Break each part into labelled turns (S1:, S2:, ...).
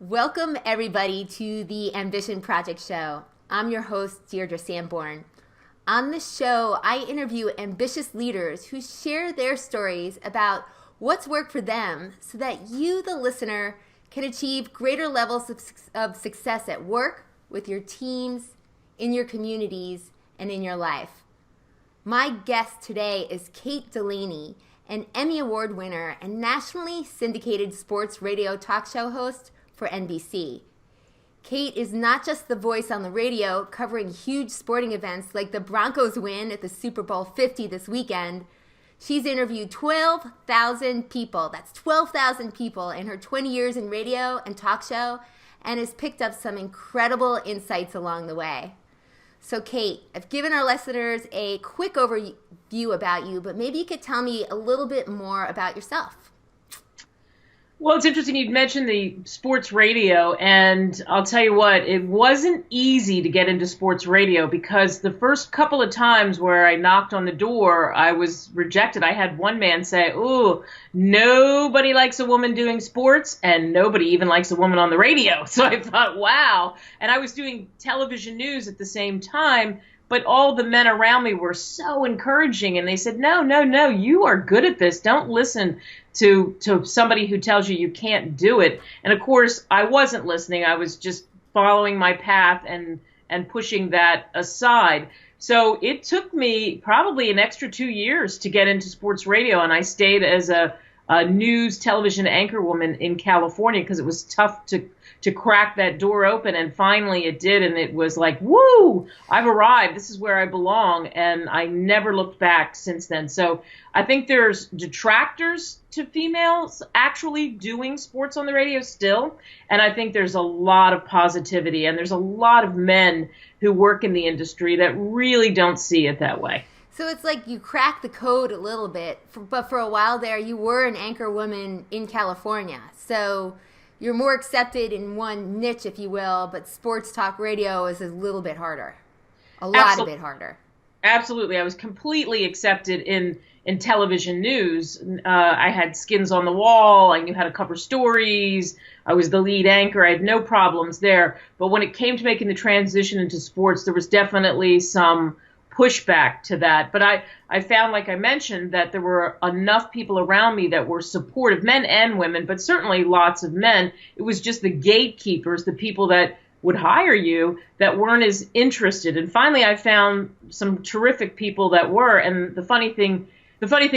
S1: Welcome, everybody, to the Ambition Project Show. I'm your host, Deirdre Sanborn. On this show, I interview ambitious leaders who share their stories about what's worked for them so that you, the listener, can achieve greater levels of success at work, with your teams, in your communities, and in your life. My guest today is Kate Delaney, an Emmy Award winner and nationally syndicated sports radio talk show host for NBC. Kate is not just the voice on the radio covering huge sporting events like the Broncos win at the Super Bowl 50 this weekend. She's interviewed 12,000 people, that's 12,000 people in her 20 years in radio and talk show, and has picked up some incredible insights along the way. So Kate, I've given our listeners a quick overview about you, but maybe you could tell me a little bit more about yourself.
S2: Well, it's interesting you'd mentioned the sports radio, and I'll tell you what, it wasn't easy to get into sports radio because the first couple of times where I knocked on the door, I was rejected. I had one man say, "Ooh, nobody likes a woman doing sports, and nobody even likes a woman on the radio." So I thought, wow. And I was doing television news at the same time, but all the men around me were so encouraging, and they said, no, you are good at this. Don't listen to somebody who tells you can't do it. And of course, I wasn't listening. I was just following my path and pushing that aside. So it took me probably an extra 2 years to get into sports radio, and I stayed as a news television anchorwoman in California because it was tough to crack that door open, and finally it did, and it was like, woo, I've arrived. This is where I belong, and I never looked back since then. So I think there's detractors to females actually doing sports on the radio still, and I think there's a lot of positivity, and there's a lot of men who work in the industry that really don't see it that way.
S1: So it's like you cracked the code a little bit, but for a while there, you were an anchor woman in California. So you're more accepted in one niche, if you will, but sports talk radio is a little bit harder, a lot of bit harder.
S2: Absolutely. I was completely accepted in television news. I had skins on the wall. I knew how to cover stories. I was the lead anchor. I had no problems there. But when it came to making the transition into sports, there was definitely some pushback to that. But I found, like I mentioned, that there were enough people around me that were supportive, men and women, but certainly lots of men. It was just the gatekeepers, the people that would hire you, that weren't as interested. And finally, I found some terrific people that were. And the funny thing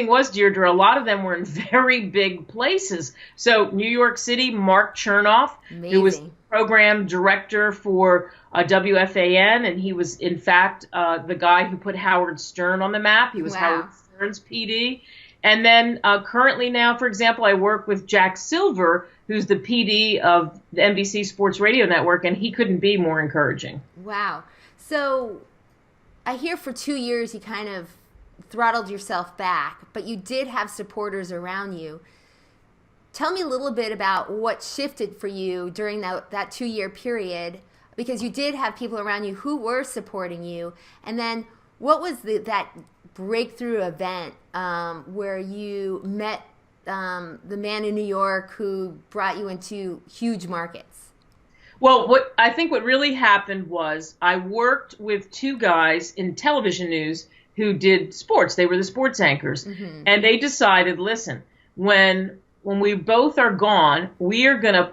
S2: was, Deirdre, a lot of them were in very big places. So New York City, Mark Chernoff, who was program director for WFAN, and he was, in fact, the guy who put Howard Stern on the map. He was Howard Stern's PD. And then currently now, for example, I work with Jack Silver, who's the PD of the NBC Sports Radio Network, and he couldn't be more encouraging.
S1: Wow. So I hear for 2 years you kind of throttled yourself back, but you did have supporters around you. Tell me a little bit about what shifted for you during that 2-year period, because you did have people around you who were supporting you. And then what was that breakthrough event where you met the man in New York who brought you into huge markets?
S2: Well, what really happened was I worked with two guys in television news who did sports. They were the sports anchors. Mm-hmm. And they decided, listen, when we both are gone, we're going to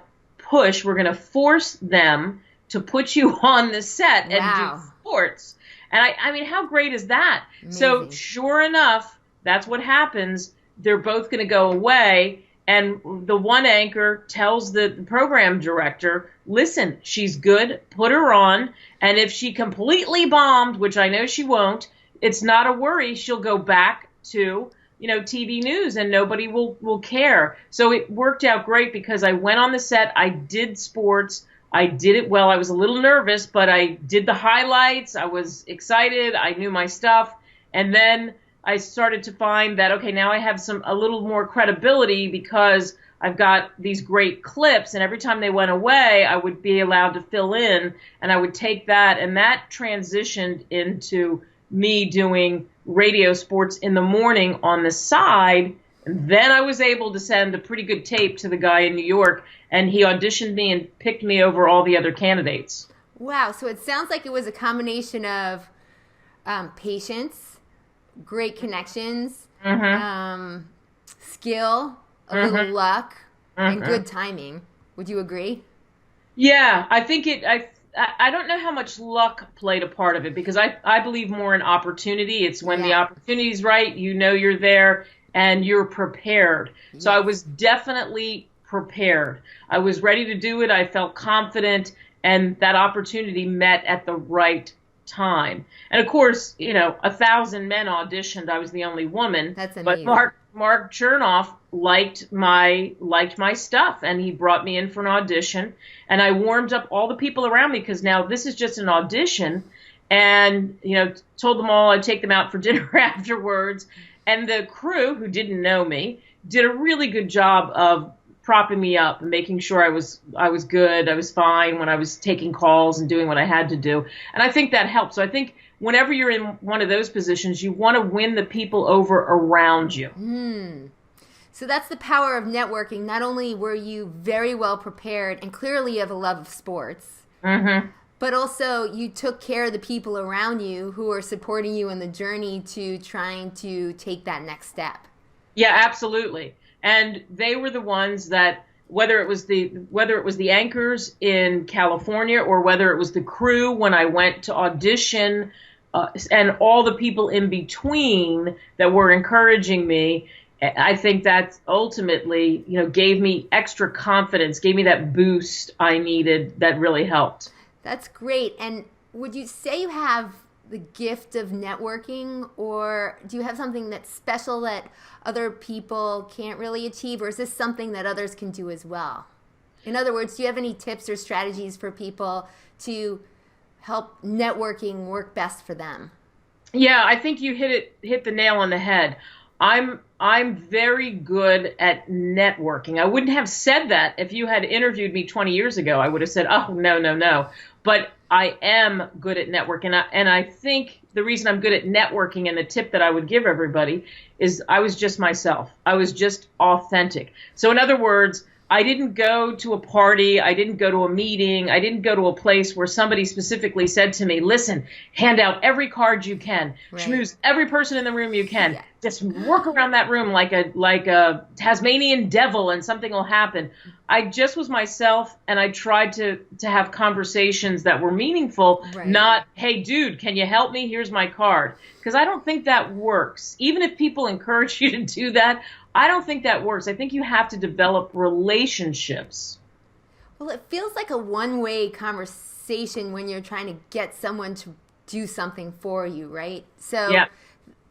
S2: force them to put you on the set and do sports. And I mean, how great is that? Amazing. So sure enough, that's what happens. They're both going to go away. And the one anchor tells the program director, listen, she's good, put her on. And if she completely bombed, which I know she won't, it's not a worry. She'll go back to, TV news and nobody will care. So it worked out great because I went on the set. I did sports. I did it well. I was a little nervous, but I did the highlights. I was excited. I knew my stuff. And then I started to find that, okay, now I have a little more credibility because I've got these great clips. And every time they went away, I would be allowed to fill in, and I would take that. And that transitioned into me doing radio sports in the morning on the side And then I was able to send a pretty good tape to the guy in New York, and he auditioned me and picked me over all the other candidates.
S1: Wow. So it sounds like it was a combination of patience, great connections, skill, a little luck, and good timing. Would you agree?
S2: Yeah, I think I don't know how much luck played a part of it, because I believe more in opportunity. It's when the opportunity's right, you know you're there, and you're prepared. Yes. So I was definitely prepared. I was ready to do it. I felt confident, and that opportunity met at the right time. And of course, 1,000 men auditioned. I was the only woman.
S1: That's amazing.
S2: But Mark Chernoff liked my stuff, and he brought me in for an audition, and I warmed up all the people around me, because now this is just an audition, and told them all I'd take them out for dinner afterwards. And the crew, who didn't know me, did a really good job of propping me up and making sure I was good, I was fine when I was taking calls and doing what I had to do. And I think that helped. So I think whenever you're in one of those positions, you want to win the people over around you.
S1: So that's the power of networking. Not only were you very well prepared and clearly you have a love of sports, but also you took care of the people around you who are supporting you in the journey to trying to take that next step. Yeah,
S2: absolutely. And they were the ones that, whether it was the anchors in California, or whether it was the crew when I went to audition, and all the people in between that were encouraging me, I think that ultimately, gave me extra confidence, gave me that boost I needed that really helped.
S1: That's great. And would you say you have the gift of networking, or do you have something that's special that other people can't really achieve, or is this something that others can do as well? In other words, do you have any tips or strategies for people to help networking work best for them?
S2: Yeah, I think you hit the nail on the head. I'm very good at networking. I wouldn't have said that if you had interviewed me 20 years ago. I would have said, oh, no. But I am good at networking. And I think the reason I'm good at networking, and the tip that I would give everybody, is I was just myself. I was just authentic. So in other words, I didn't go to a party, I didn't go to a meeting, I didn't go to a place where somebody specifically said to me, listen, hand out every card you can, schmooze every person in the room you can, just work around that room like a Tasmanian devil and something will happen. I just was myself, and I tried to have conversations that were meaningful, not, hey, dude, can you help me? Here's my card. Because I don't think that works. Even if people encourage you to do that, I don't think that works. I think you have to develop relationships.
S1: Well, it feels like a one-way conversation when you're trying to get someone to do something for you, right? So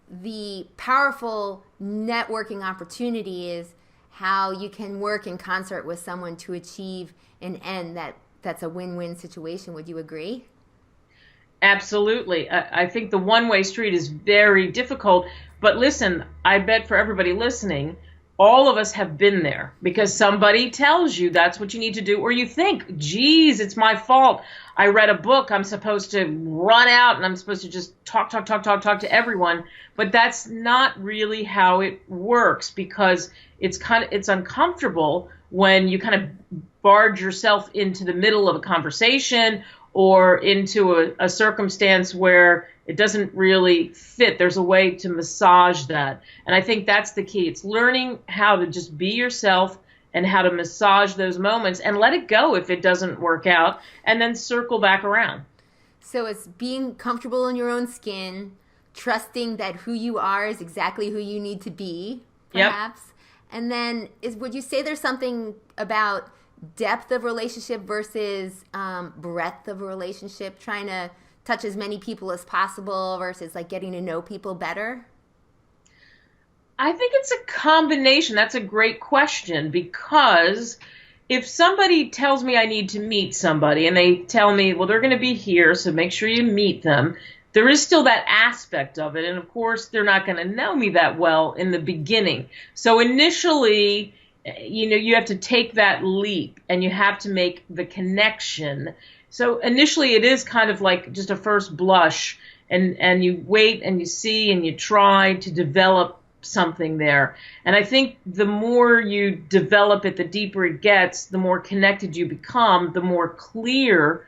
S1: the powerful networking opportunity is how you can work in concert with someone to achieve an end that's a win-win situation. Would you agree?
S2: Absolutely. I think the one-way street is very difficult. But listen, I bet for everybody listening, all of us have been there, because somebody tells you that's what you need to do, or you think, geez, it's my fault. I read a book. I'm supposed to run out and I'm supposed to just talk to everyone. But that's not really how it works, because it's uncomfortable when you kind of barge yourself into the middle of a conversation or into a circumstance where it doesn't really fit. There's a way to massage that. And I think that's the key. It's learning how to just be yourself and how to massage those moments and let it go if it doesn't work out, and then circle back around.
S1: So it's being comfortable in your own skin, trusting that who you are is exactly who you need to be, perhaps. Yep. And then would you say there's something about depth of relationship versus breadth of relationship, trying to touch as many people as possible versus like getting to know people better?
S2: I think it's a combination. That's a great question, because if somebody tells me I need to meet somebody and they tell me, well, they're going to be here, so make sure you meet them, there is still that aspect of it. And of course, they're not going to know me that well in the beginning. So initially, you have to take that leap and you have to make the connection. So initially it is kind of like just a first blush, and you wait and you see and you try to develop something there. And I think the more you develop it, the deeper it gets, the more connected you become, the more clear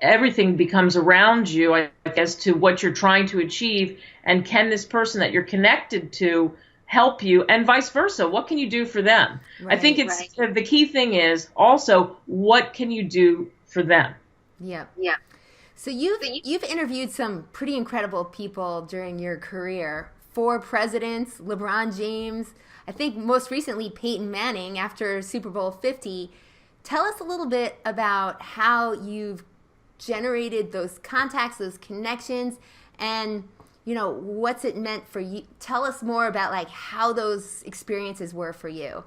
S2: everything becomes around you as to what you're trying to achieve, and can this person that you're connected to help you, and vice versa. What can you do for them?
S1: Right,
S2: I think the key thing is also, what can you do for them?
S1: Yeah. Yeah. So you've interviewed some pretty incredible people during your career. 4 presidents, LeBron James, I think most recently Peyton Manning after Super Bowl 50. Tell us a little bit about how you've generated those contacts, those connections, and what's it meant for you. Tell us more about like how those experiences were for you.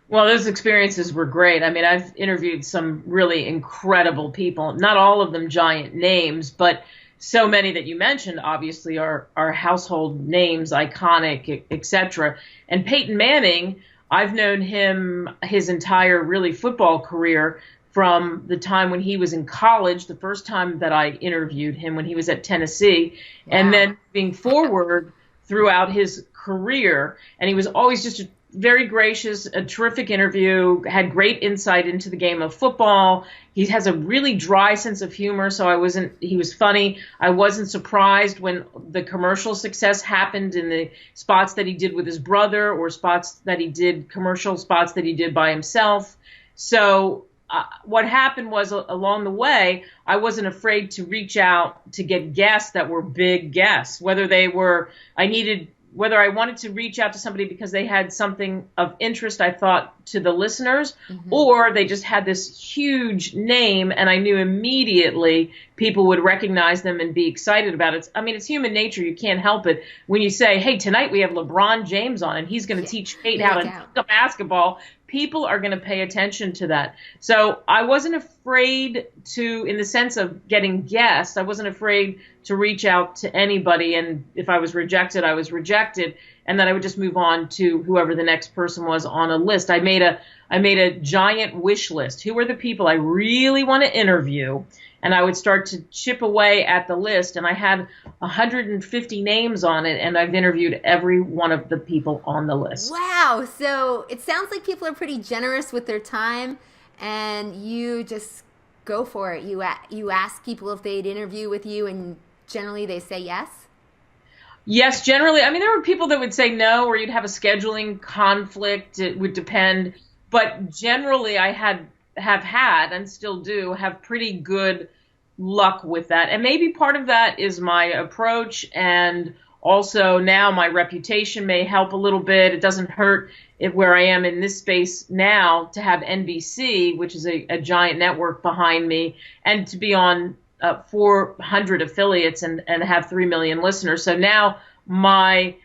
S2: Well, those experiences were great. I mean, I've interviewed some really incredible people, not all of them giant names, but so many that you mentioned obviously are household names, iconic, etc. And Peyton Manning, I've known him his entire really football career, from the time when he was in college, the first time that I interviewed him when he was at Tennessee, wow. And then moving forward throughout his career. And he was always just a very gracious, a terrific interview, had great insight into the game of football. He has a really dry sense of humor, so he was funny. I wasn't surprised when the commercial success happened in the spots that he did with his brother, or commercial spots that he did by himself. So what happened was, along the way, I wasn't afraid to reach out to get guests that were big guests, whether I wanted to reach out to somebody because they had something of interest, I thought, to the listeners, mm-hmm. or they just had this huge name and I knew immediately people would recognize them and be excited about it. I mean, it's human nature. You can't help it. When you say, hey, tonight we have LeBron James on and he's going to teach Kate how to pick up basketball, people are going to pay attention to that. So I wasn't afraid to, in the sense of getting guests, I wasn't afraid to reach out to anybody. And if I was rejected, I was rejected. And then I would just move on to whoever the next person was on a list. I made a giant wish list. Who are the people I really want to interview? And I would start to chip away at the list. And I had 150 names on it. And I've interviewed every one of the people on the list.
S1: Wow. So it sounds like people are pretty generous with their time. And you just go for it. You ask people if they'd interview with you. And generally they say yes.
S2: Yes, generally. I mean, there were people that would say no, or you'd have a scheduling conflict. It would depend. But generally, I have had and still do have pretty good luck with that. And maybe part of that is my approach. And also now my reputation may help a little bit. It doesn't hurt where I am in this space now to have NBC, which is a giant network behind me, and to be on 400 affiliates and have 3 million listeners. So now my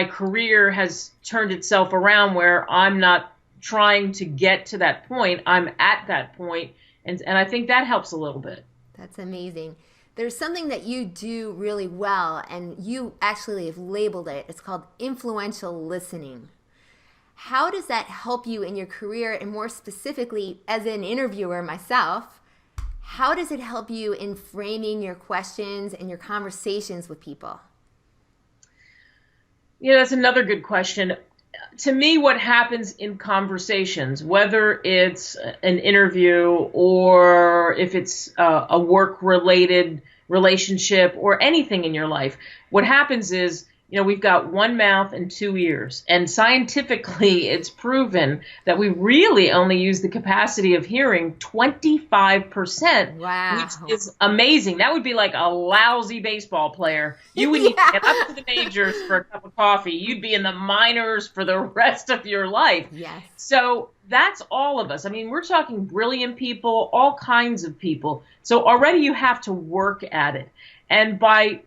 S2: career has turned itself around where I'm not trying to get to that point. I'm at that point, and I think that helps a little bit.
S1: That's amazing. There's something that you do really well, and you actually have labeled it. It's called influential listening. How does that help you in your career, and more specifically as an interviewer myself? How does it help you in framing your questions and your conversations with people?
S2: Yeah, that's another good question. To me, what happens in conversations, whether it's an interview or if it's a work-related relationship or anything in your life, what happens is, we've got one mouth and 2 ears. And scientifically, it's proven that we really only use the capacity of hearing 25%,
S1: wow.
S2: Which is amazing. That would be like a lousy baseball player. You would need to get up to the majors for a cup of coffee. You'd be in the minors for the rest of your life.
S1: Yes.
S2: So that's all of us. I mean, we're talking brilliant people, all kinds of people. So already you have to work at it. And by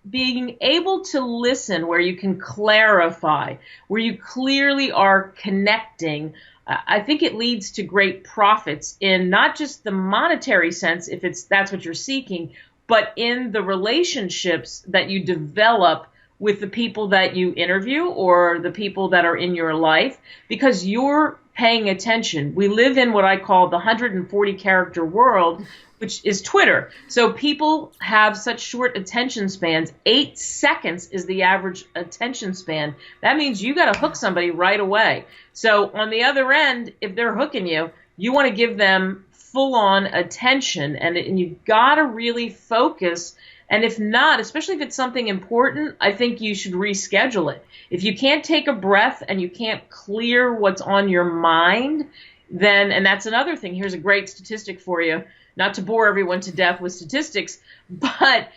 S2: being able to listen where you can clarify, where you clearly are connecting, I think it leads to great profits in not just the monetary sense, if that's what you're seeking, but in the relationships that you develop with the people that you interview or the people that are in your life, because you're paying attention. We live in what I call the 140 character world, which is Twitter. So people have such short attention spans. 8 seconds is the average attention span. That means you got to hook somebody right away. So on the other end, if they're hooking you, you want to give them full-on attention, and you've got to really focus. And if not, especially if it's something important, I think you should reschedule it. If you can't take a breath and you can't clear what's on your mind, then, and that's another thing, here's a great statistic for you, not to bore everyone to death with statistics, but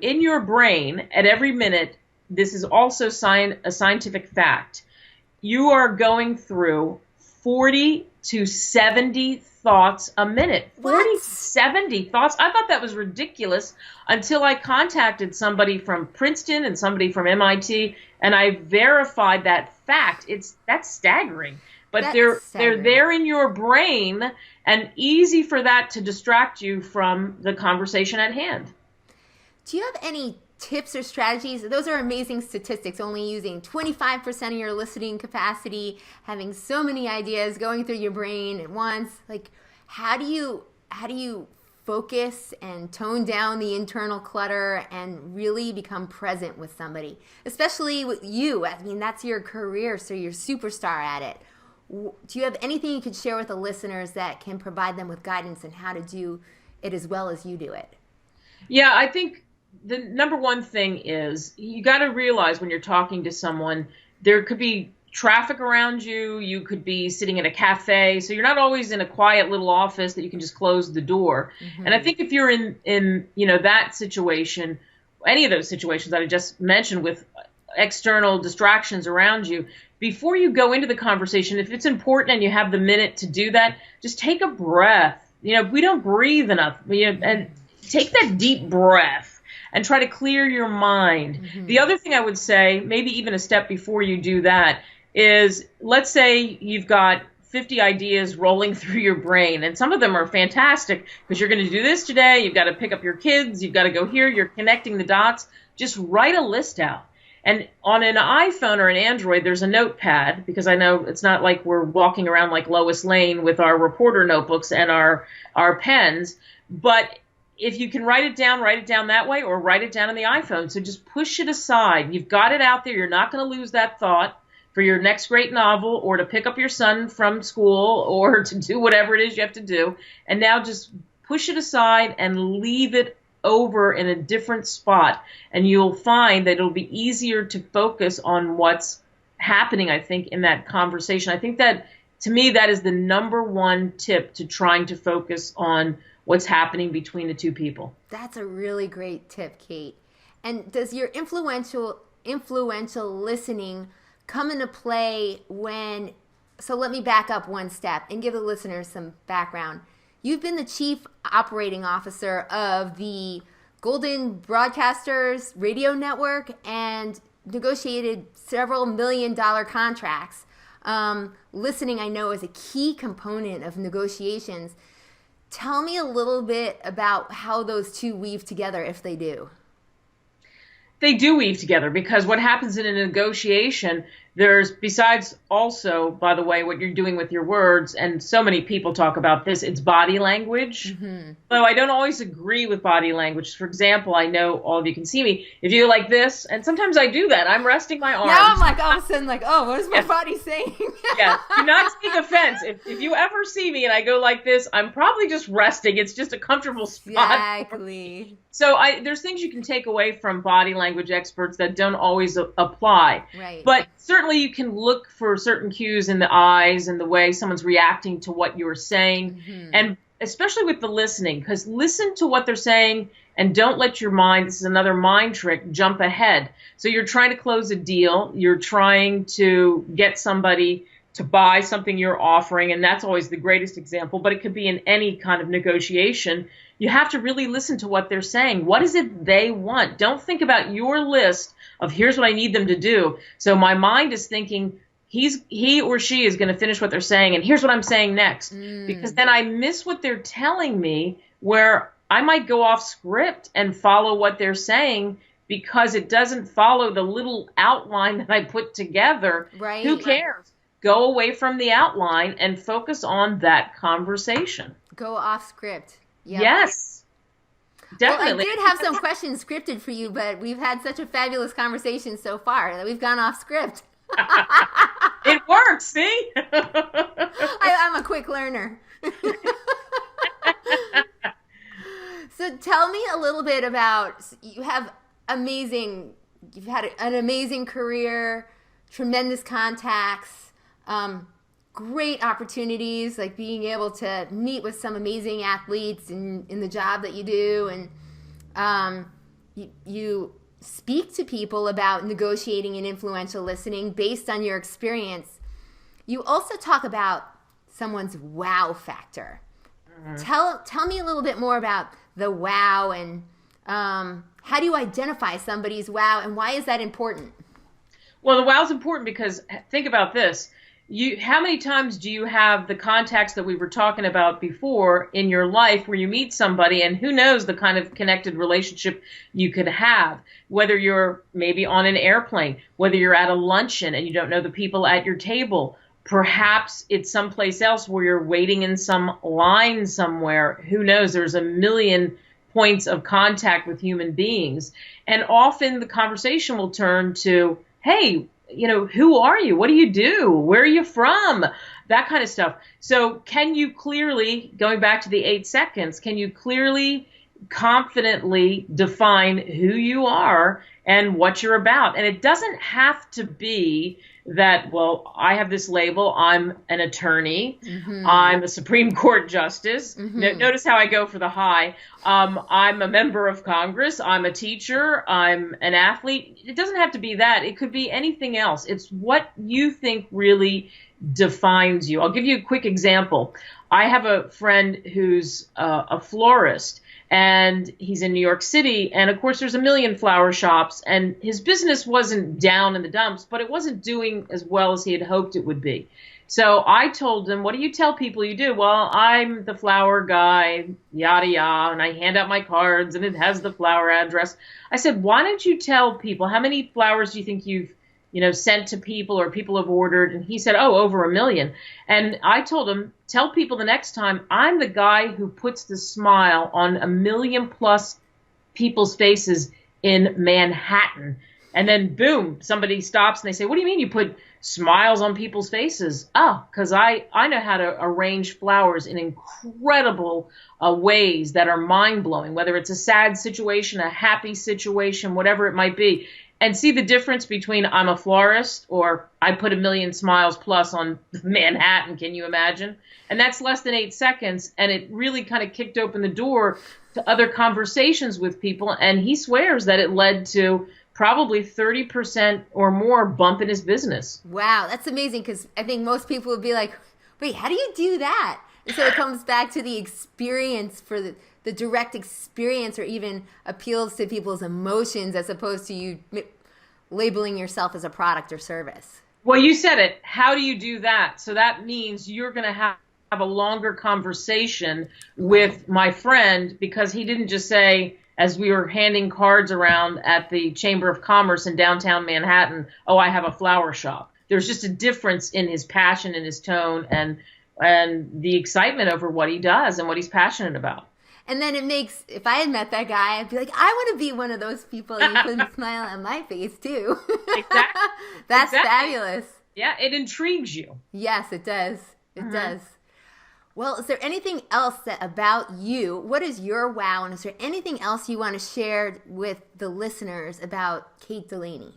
S2: in your brain at every minute, this is also a scientific fact, you are going through 40 to 70 thoughts a minute. 40 to 70 thoughts. I thought that was ridiculous until I contacted somebody from Princeton and somebody from MIT, and I verified that fact. That's staggering. But they're there in your brain, and easy for that to distract you from the conversation at hand.
S1: Do you have any tips or strategies? Those are amazing statistics, only using 25% of your listening capacity, having so many ideas going through your brain at once. Like, how do you focus and tone down the internal clutter and really become present with somebody, especially with you? I mean, that's your career, so you're a superstar at it. Do you have anything you could share with the listeners that can provide them with guidance on how to do it as well as you do it?
S2: Yeah, I think the number one thing is you got to realize when you're talking to someone, there could be traffic around you. You could be sitting in a cafe. So you're not always in a quiet little office that you can just close the door. Mm-hmm. And I think if you're in that situation, any of those situations that I just mentioned with external distractions around you, before you go into the conversation, if it's important and you have the minute to do that, just take a breath. We don't breathe enough. And take that deep breath and try to clear your mind. Mm-hmm. The other thing I would say, maybe even a step before you do that, is let's say you've got 50 ideas rolling through your brain, and some of them are fantastic because you're going to do this today, you've got to pick up your kids, you've got to go here, you're connecting the dots. Just write a list out. And on an iPhone or an Android, there's a notepad, because I know it's not like we're walking around like Lois Lane with our reporter notebooks and our pens, but if you can write it down that way, or write it down on the iPhone. So just push it aside. You've got it out there. You're not going to lose that thought for your next great novel, or to pick up your son from school, or to do whatever it is you have to do. And now just push it aside and leave it over in a different spot. And you'll find that it'll be easier to focus on what's happening, I think, in that conversation. I think that, to me, that is the number one tip to trying to focus on what's happening between the two people.
S1: That's a really great tip, Kate. And does your influential listening come into play when, so let me back up one step and give the listeners some background. You've been the chief operating officer of the Golden Broadcasters radio network and negotiated several $million contracts. Listening, I know, is a key component of negotiations. Tell me a little bit about how those two weave together, if they do.
S2: They do weave together, because what happens in a negotiation, there's, besides also, by the way, what you're doing with your words, and so many people talk about this, it's body language. Mm-hmm. Though I don't always agree with body language. For example, I know all of you can see me. If you like this, and sometimes I do that, I'm resting my arms.
S1: Now I'm like, all of a sudden, like, oh, what is my body saying?
S2: Yeah, do not take offense. If you ever see me and I go like this, I'm probably just resting. It's just a comfortable spot.
S1: Exactly.
S2: So there's things you can take away from body language experts that don't always apply.
S1: Right.
S2: But certainly you can look for certain cues in the eyes and the way someone's reacting to what you're saying. Mm-hmm. And especially with the listening, because listen to what they're saying and don't let your mind, this is another mind trick, jump ahead. So you're trying to close a deal. You're trying to get somebody to buy something you're offering, and that's always the greatest example, but it could be in any kind of negotiation. You have to really listen to what they're saying. What is it they want? Don't think about your list of here's what I need them to do. So my mind is thinking he or she is going to finish what they're saying, and here's what I'm saying next. Because then I miss what they're telling me, where I might go off script and follow what they're saying because it doesn't follow the little outline that I put together.
S1: Right.
S2: Who cares? go away from the outline and focus on that conversation.
S1: Go off script. Yep.
S2: Yes, definitely.
S1: Well, I did have some questions scripted for you, but we've had such a fabulous conversation so far that we've gone off script.
S2: It works, see?
S1: I'm a quick learner. So tell me a little bit about, you've had an amazing career, tremendous contacts, great opportunities, like being able to meet with some amazing athletes in the job that you do. And you speak to people about negotiating and influential listening based on your experience. You also talk about someone's wow factor. Mm-hmm. Tell me a little bit more about the wow, and how do you identify somebody's wow, and why is that important?
S2: Well, the wow is important because think about this. How many times do you have the contacts that we were talking about before in your life where you meet somebody and who knows the kind of connected relationship you could have, whether you're maybe on an airplane, whether you're at a luncheon and you don't know the people at your table. Perhaps it's someplace else where you're waiting in some line somewhere. Who knows? There's a million points of contact with human beings. And often the conversation will turn to, hey, who are you? What do you do? Where are you from? That kind of stuff. So can you clearly, going back to the 8 seconds, can you clearly, confidently define who you are and what you're about? And it doesn't have to be that, well, I have this label, I'm an attorney, mm-hmm. I'm a Supreme Court justice. Mm-hmm. Notice how I go for the high. I'm a member of Congress, I'm a teacher, I'm an athlete. It doesn't have to be that. It could be anything else. It's what you think really defines you. I'll give you a quick example. I have a friend who's a florist, and he's in New York City, and of course there's a million flower shops, and his business wasn't down in the dumps, but it wasn't doing as well as he had hoped it would be. So I told him, what do you tell people you do? Well, I'm the flower guy, yada yada, and I hand out my cards, and it has the flower address. I said, why don't you tell people, how many flowers do you think you've sent to people or people have ordered? And he said, over 1 million. And I told him, tell people the next time, I'm the guy who puts the smile on 1 million plus people's faces in Manhattan. And then boom, somebody stops and they say, what do you mean you put smiles on people's faces? Oh, because I know how to arrange flowers in incredible ways that are mind-blowing, whether it's a sad situation, a happy situation, whatever it might be. And see the difference between I'm a florist or I put 1 million smiles plus on Manhattan. Can you imagine? And that's less than 8 seconds. And it really kind of kicked open the door to other conversations with people. And he swears that it led to probably 30% or more bump in his business.
S1: Wow, that's amazing, because I think most people would be like, wait, how do you do that? And so it comes back to the experience, for the direct experience, or even appeals to people's emotions as opposed to you labeling yourself as a product or service.
S2: Well, you said it. How do you do that? So that means you're going to have a longer conversation with my friend, because he didn't just say, as we were handing cards around at the Chamber of Commerce in downtown Manhattan, oh, I have a flower shop. There's just a difference in his passion and his tone and the excitement over what he does and what he's passionate about.
S1: And then it makes, if I had met that guy, I'd be like, I want to be one of those people. You put a smile on my face, too.
S2: Exactly.
S1: That's fabulous.
S2: Yeah, it intrigues you.
S1: Yes, it does. It does. Well, is there anything else about you? What is your wow? And is there anything else you want to share with the listeners about Kate Delaney?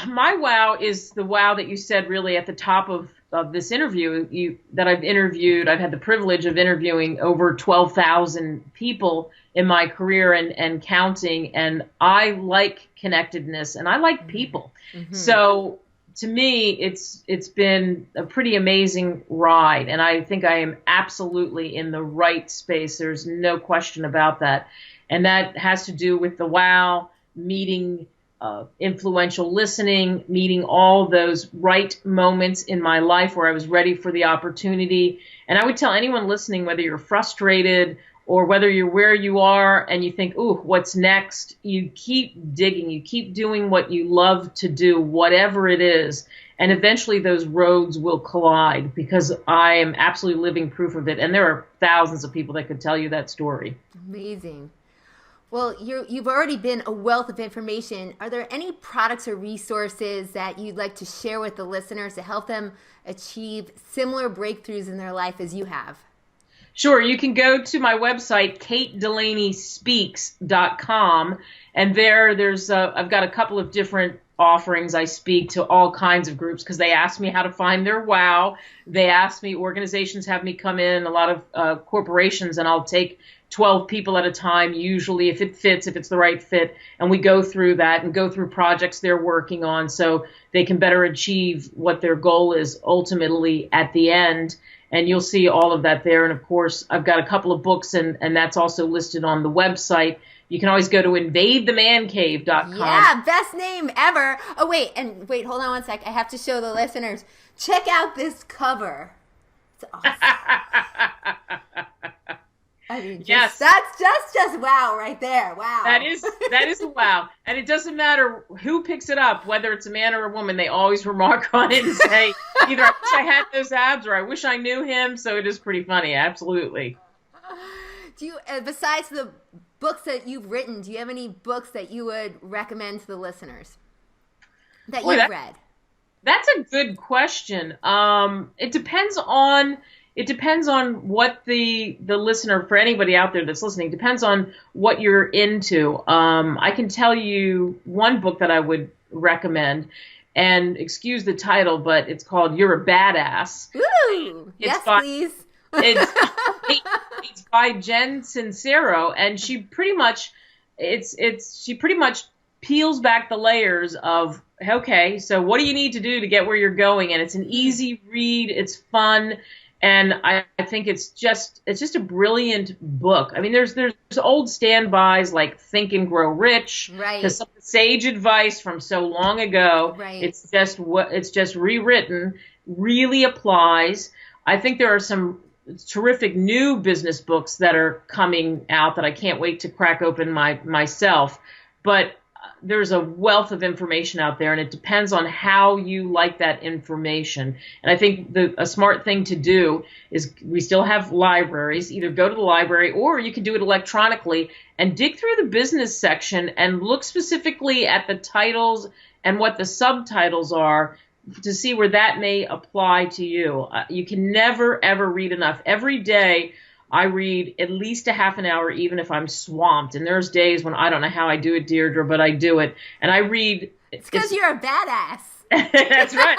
S2: My wow is the wow that you said really at the top of this interview that I've interviewed. I've had the privilege of interviewing over 12,000 people in my career and counting. And I like connectedness and I like people. Mm-hmm. So to me, it's been a pretty amazing ride. And I think I am absolutely in the right space. There's no question about that. And that has to do with the wow, meeting influential listening, meeting all those right moments in my life where I was ready for the opportunity. And I would tell anyone listening, whether you're frustrated or whether you're where you are and you think, ooh, what's next? You keep digging, you keep doing what you love to do, whatever it is. and eventually those roads will collide, because I am absolutely living proof of it. And there are thousands of people that could tell you that story.
S1: Amazing. Well, you've already been a wealth of information. Are there any products or resources that you'd like to share with the listeners to help them achieve similar breakthroughs in their life as you have?
S2: Sure. You can go to my website, katedelaney.speaks.com, and there's I've got a couple of different offerings. I speak to all kinds of groups because they ask me how to find their wow. They ask me, organizations have me come in, a lot of corporations, and I'll take 12 people at a time, usually, if it fits, if it's the right fit. And we go through that and go through projects they're working on so they can better achieve what their goal is ultimately at the end. And you'll see all of that there. And of course, I've got a couple of books, and that's also listed on the website. You can always go to invadethemancave.com.
S1: Yeah, best name ever. Oh, wait, hold on one sec. I have to show the listeners. Check out this cover. It's awesome. I mean,
S2: yes,
S1: that's just wow right there. Wow.
S2: That is a wow. And it doesn't matter who picks it up, whether it's a man or a woman, they always remark on it and say, either I wish I had those abs or I wish I knew him. So it is pretty funny. Absolutely.
S1: Do you, besides the books that you've written, do you have any books that you would recommend to the listeners that you've read? That's
S2: a good question. It depends on what the listener, for anybody out there that's listening, depends on what you're into. I can tell you one book that I would recommend, and excuse the title, but it's called You're a Badass.
S1: Ooh, please.
S2: It's by Jen Sincero, and she pretty much peels back the layers of, okay, so what do you need to do to get where you're going? And it's an easy read. It's fun. And I think it's just a brilliant book. I mean, there's old standbys like Think and Grow Rich,
S1: right?
S2: To some sage advice from so long ago.
S1: Right.
S2: It's just rewritten, really applies. I think there are some terrific new business books that are coming out that I can't wait to crack open myself. But there's a wealth of information out there, and it depends on how you like that information. And I think a smart thing to do is, we still have libraries. Either go to the library, or you can do it electronically and dig through the business section and look specifically at the titles and what the subtitles are to see where that may apply to you. You can never, ever read enough. Every day I read at least a half an hour, even if I'm swamped. And there's days when I don't know how I do it, Deirdre, but I do it. And I read.
S1: It's because you're a badass.
S2: That's right.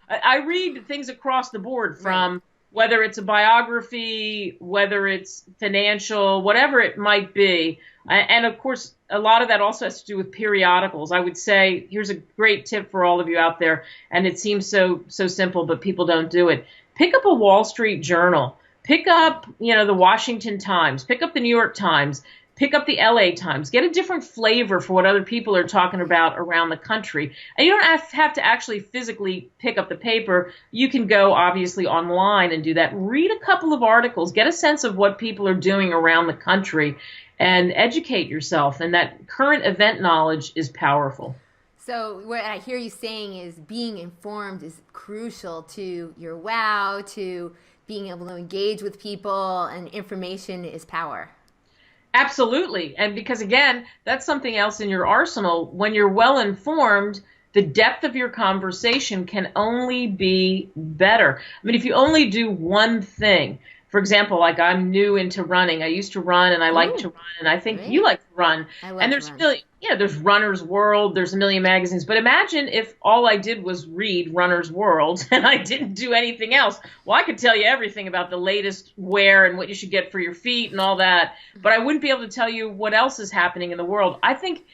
S2: I read things across the board, from whether it's a biography, whether it's financial, whatever it might be. And of course, a lot of that also has to do with periodicals. I would say, here's a great tip for all of you out there. And it seems so simple, but people don't do it. Pick up a Wall Street Journal. Pick up, the Washington Times. Pick up the New York Times. Pick up the LA Times. Get a different flavor for what other people are talking about around the country. And you don't have to actually physically pick up the paper. You can go, obviously, online and do that. Read a couple of articles. Get a sense of what people are doing around the country, and educate yourself. And that current event knowledge is powerful.
S1: So what I hear you saying is being informed is crucial to your wow, to being able to engage with people, and information is power.
S2: Absolutely. And because, again, that's something else in your arsenal. When you're well informed, the depth of your conversation can only be better. I mean, if you only do one thing, for example, like I'm new into running. I used to run, and I like to run, and I think you like to run.
S1: I love
S2: and there's
S1: to run.
S2: really, there's Runner's World, there's a million magazines. But imagine if all I did was read Runner's World and I didn't do anything else. Well, I could tell you everything about the latest wear and what you should get for your feet and all that, but I wouldn't be able to tell you what else is happening in the world. I think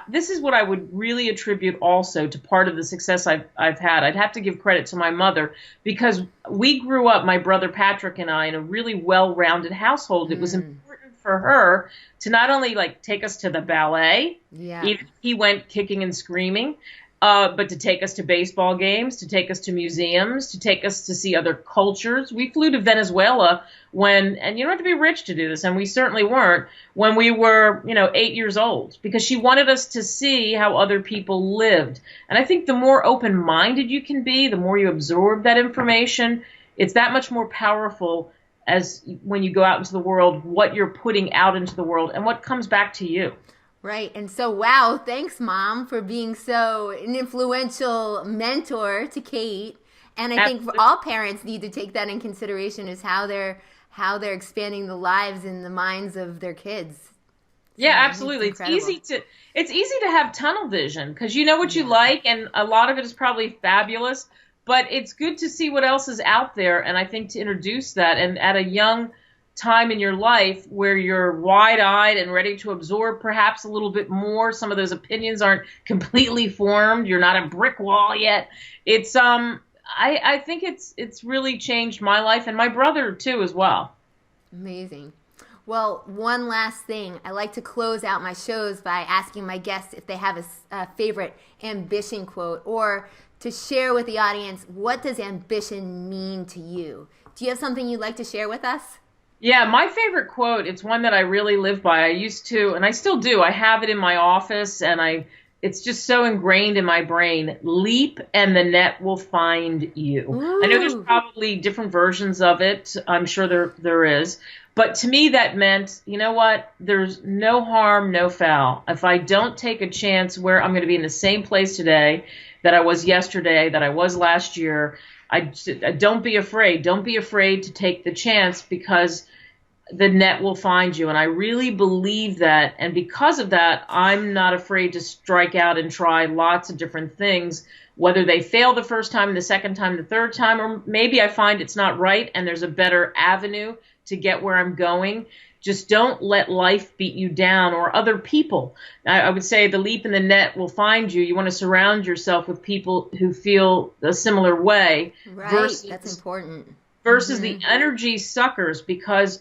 S2: this is what I would really attribute also to part of the success I've had. I'd have to give credit to my mother, because we grew up, my brother Patrick and I, in a really well-rounded household. It was important for her to not only take us to the ballet, even if he went kicking and screaming, but to take us to baseball games, to take us to museums, to take us to see other cultures. We flew to Venezuela and you don't have to be rich to do this, and we certainly weren't, when we were, 8 years old, because she wanted us to see how other people lived. And I think the more open-minded you can be, the more you absorb that information, it's that much more powerful as when you go out into the world, what you're putting out into the world and what comes back to you.
S1: Right. And so, wow, thanks, Mom, for being an influential mentor to Kate. And I think all parents need to take that in consideration, is how they're expanding the lives and the minds of their kids.
S2: Yeah, absolutely. It's easy to have tunnel vision because you know what you like, and a lot of it is probably fabulous, but it's good to see what else is out there. And I think to introduce that, and at a young time in your life where you're wide-eyed and ready to absorb perhaps a little bit more, some of those opinions aren't completely formed, you're not a brick wall yet. It's I think it's really changed my life and my brother too as well.
S1: Amazing. Well, one last thing. I like to close out my shows by asking my guests if they have a favorite ambition quote, or to share with the audience, what does ambition mean to you? Do you have something you'd like to share with us?
S2: Yeah, my favorite quote, it's one that I really live by. I used to, and I still do. I have it in my office, and it's just so ingrained in my brain. Leap and the net will find you. Ooh. I know there's probably different versions of it. I'm sure there is. But to me, that meant, you know what? There's no harm, no foul. If I don't take a chance where I'm going to be in the same place today that I was yesterday, that I was last year, don't be afraid. Don't be afraid to take the chance, because the net will find you. And I really believe that. And because of that, I'm not afraid to strike out and try lots of different things, whether they fail the first time, the second time, the third time, or maybe I find it's not right and there's a better avenue to get where I'm going. Just don't let life beat you down, or other people. I would say the leap in the net will find you. You want to surround yourself with people who feel a similar way.
S1: Right, that's important.
S2: Versus the energy suckers, because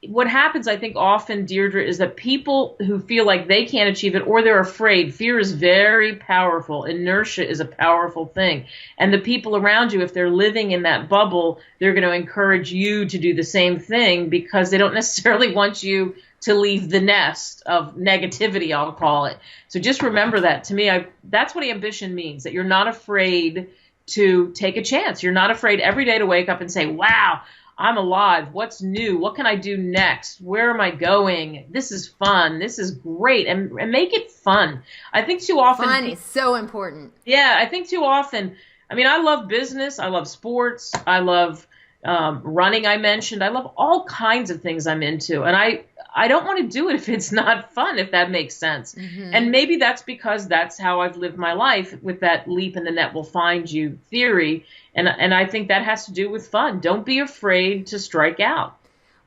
S2: what happens, I think, often, Deirdre, is that people who feel like they can't achieve it, or they're afraid, fear is very powerful. Inertia is a powerful thing. And the people around you, if they're living in that bubble, they're going to encourage you to do the same thing, because they don't necessarily want you to leave the nest of negativity, I'll call it. So just remember that. To me, that's what ambition means, that you're not afraid to take a chance. You're not afraid every day to wake up and say, wow, I'm alive. What's new? What can I do next? Where am I going? This is fun. This is great. And make it fun. I think too often...
S1: Fun is so important.
S2: Yeah, I think too often... I mean, I love business. I love sports. I love running, I mentioned. I love all kinds of things I'm into. And I don't want to do it if it's not fun, if that makes sense. Mm-hmm. And maybe that's because that's how I've lived my life, with that leap in the net will find you theory. And I think that has to do with fun. Don't be afraid to strike out.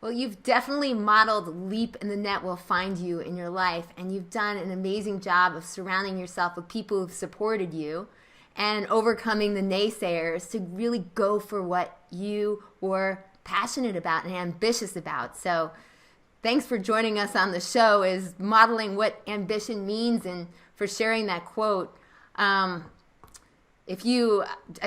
S1: Well, you've definitely modeled leap in the net will find you in your life. And you've done an amazing job of surrounding yourself with people who've supported you and overcoming the naysayers to really go for what you were passionate about and ambitious about. So thanks for joining us on the show, is modeling what ambition means, and for sharing that quote. I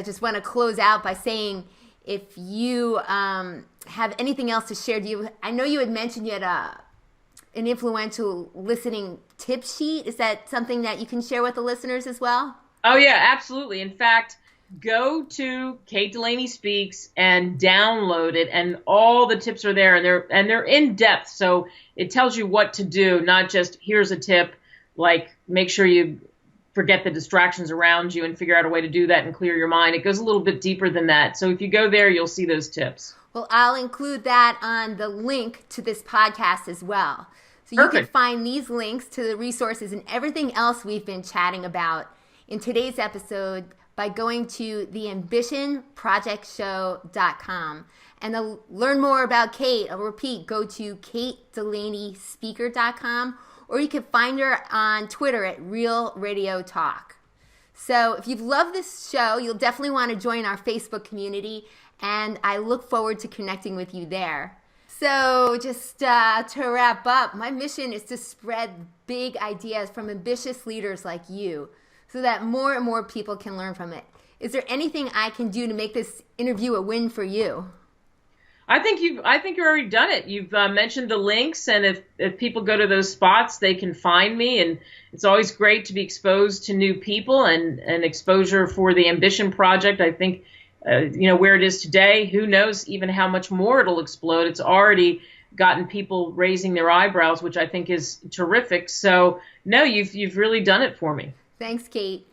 S1: just want to close out by saying, if you have anything else to share, I know you had mentioned you had an influential listening tip sheet. Is that something that you can share with the listeners as well?
S2: Oh, yeah, absolutely. In fact, go to Kate Delaney Speaks and download it, and all the tips are there, and they're in depth. So it tells you what to do, not just here's a tip, like make sure you forget the distractions around you and figure out a way to do that and clear your mind. It goes a little bit deeper than that. So if you go there, you'll see those tips.
S1: Well, I'll include that on the link to this podcast as well. So you can find these links to the resources and everything else we've been chatting about in today's episode by going to theambitionprojectshow.com. And to learn more about Kate, I'll repeat, go to katedelaney.speaker.com, or you can find her on Twitter at Real Radio Talk. So if you've loved this show, you'll definitely want to join our Facebook community, and I look forward to connecting with you there. So just to wrap up, my mission is to spread big ideas from ambitious leaders like you, so that more and more people can learn from it. Is there anything I can do to make this interview a win for you?
S2: I think you've already done it. You've mentioned the links, and if people go to those spots, they can find me. And it's always great to be exposed to new people and exposure for the Ambition Project. I think, where it is today, who knows even how much more it'll explode. It's already gotten people raising their eyebrows, which I think is terrific. So, no, you've really done it for me.
S1: Thanks, Kate.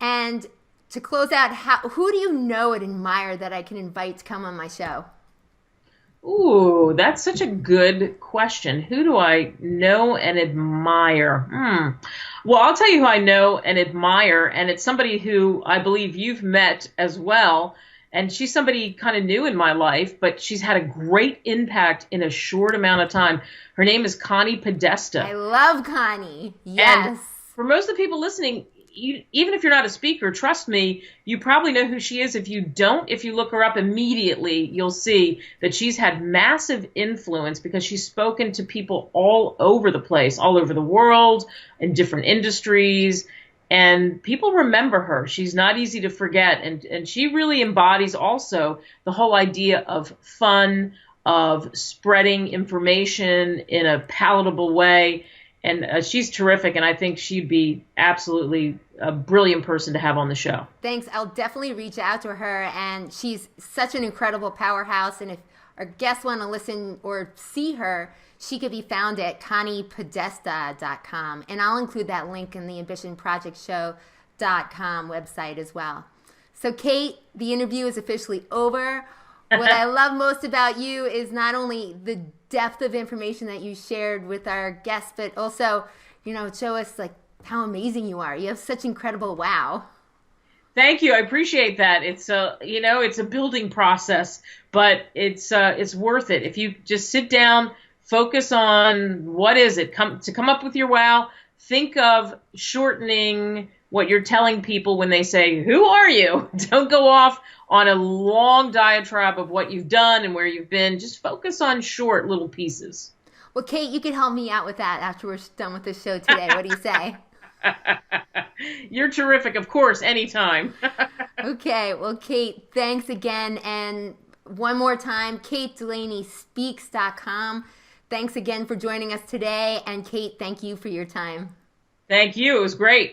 S1: And to close out, who do you know and admire that I can invite to come on my show?
S2: Ooh, that's such a good question. Who do I know and admire? Well, I'll tell you who I know and admire, and it's somebody who I believe you've met as well. And she's somebody kind of new in my life, but she's had a great impact in a short amount of time. Her name is Connie Podesta.
S1: I love Connie. Yes.
S2: And for most of the people listening, even if you're not a speaker, trust me, you probably know who she is. If you don't, if you look her up immediately, you'll see that she's had massive influence because she's spoken to people all over the place, all over the world, in different industries, and people remember her. She's not easy to forget, and she really embodies also the whole idea of fun, of spreading information in a palatable way. And she's terrific, and I think she'd be absolutely a brilliant person to have on the show.
S1: Thanks. I'll definitely reach out to her, and she's such an incredible powerhouse. And if our guests want to listen or see her, she could be found at conniepodesta.com. And I'll include that link in the ambitionprojectshow.com website as well. So, Kate, the interview is officially over. What I love most about you is not only the depth of information that you shared with our guests, but also, show us like how amazing you are. You have such incredible wow.
S2: Thank you. I appreciate that. It's it's a building process, but it's worth it. If you just sit down, focus on what is it, come up with your wow, think of shortening what you're telling people when they say, "Who are you?" Don't go off on a long diatribe of what you've done and where you've been. Just focus on short little pieces.
S1: Well, Kate, you can help me out with that after we're done with the show today. What do you say?
S2: You're terrific. Of course, anytime.
S1: Okay. Well, Kate, thanks again. And one more time, KateDelaneySpeaks.com. Thanks again for joining us today. And Kate, thank you for your time.
S2: Thank you. It was great.